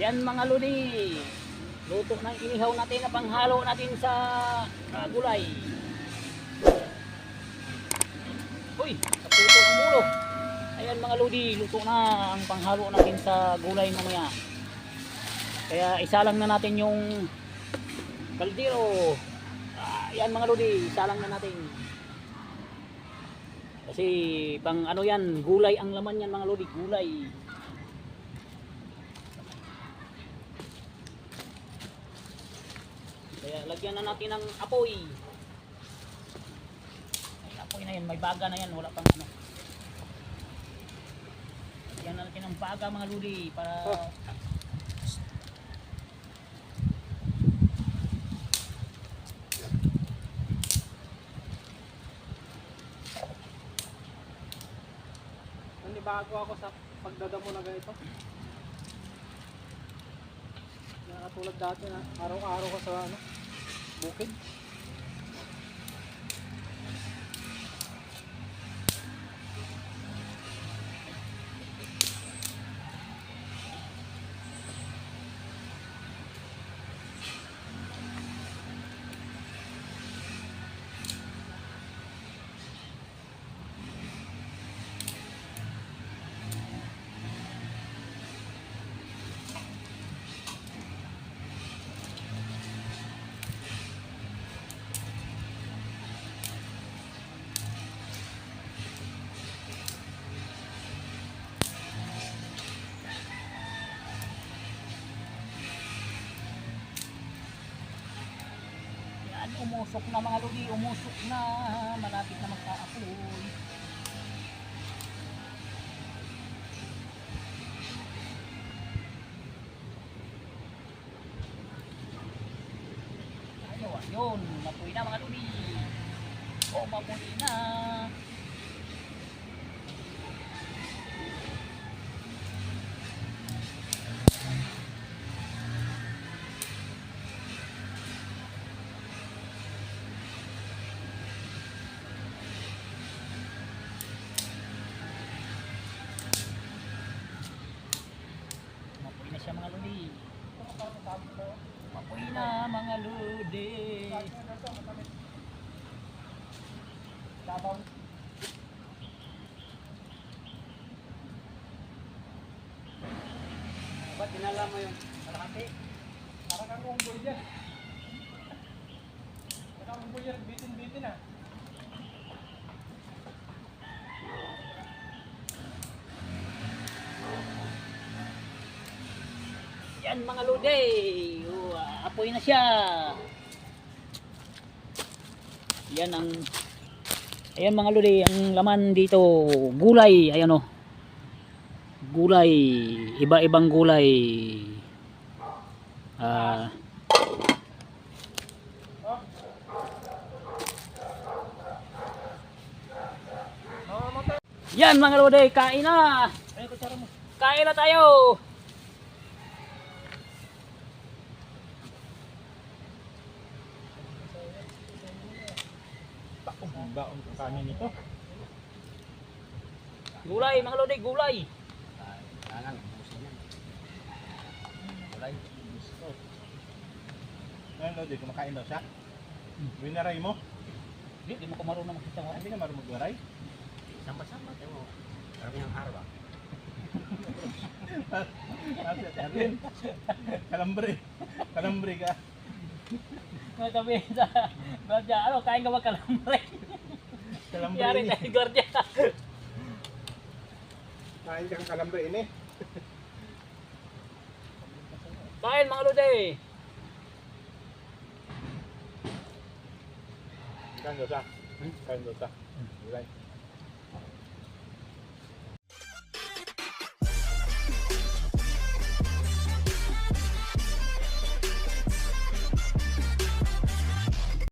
Yan mga lodi. Luto ng inihaw natin na panghalo natin sa gulay. Uy, naputo ang ulo. Ayan mga lodi, luto na ang panghalo natin sa gulay mamaya. Kaya isa lang na natin yung kaldero. Ayan mga lodi, isa lang na natin. Kasi pang ano yan, gulay ang laman yan mga lodi, gulay. Kaya lagyan na natin ng apoy. Ay, apoy na yan, may baga na yan, wala pang ano. Lagyan na natin ng baga mga lodi para Bago ako sa pagdadamo na ganito. Nakatulad dati na araw-araw ko sa ano, bukid. umusok na mga lodi, umusok na, malapit na magka-apoy. Ayun, mapuy na mga lodi. O, mapuy na. Siya mga lodi. Mapoy na mga lodi. Sabaw. Ba't dinala mo yung kalahati? Parang kang unggoy dyan. Parang unggoy yan, bitin-bitin ah. Yan mga lodi. Apoy na siya. Yan ang ayan mga lodi, ang laman dito gulay, ayan o. Gulay, iba-ibang gulay. Yan mga lodi, kain na. Kain na tayo. Baon ang kanin nito. Gulay mga lodi, gulay. Kailangan ubusin yan. Gulay. Ngayon Lodi, kumakain daw siya. Winaray mo? Hindi mo ko marunong magsasawa. Hindi ka marunong magwaray? Samba-samba tayo. Parang yung araw. Erwin, kalambre. Kalambre ka. Sabi sa gwardiya, ano, kain ka ba kalambre? Kalambre Yari ini. tayo gwardiya. Kain kang kalambre ini. Kain mga lodi. Kain daw siya. Kain daw siya. Gulay.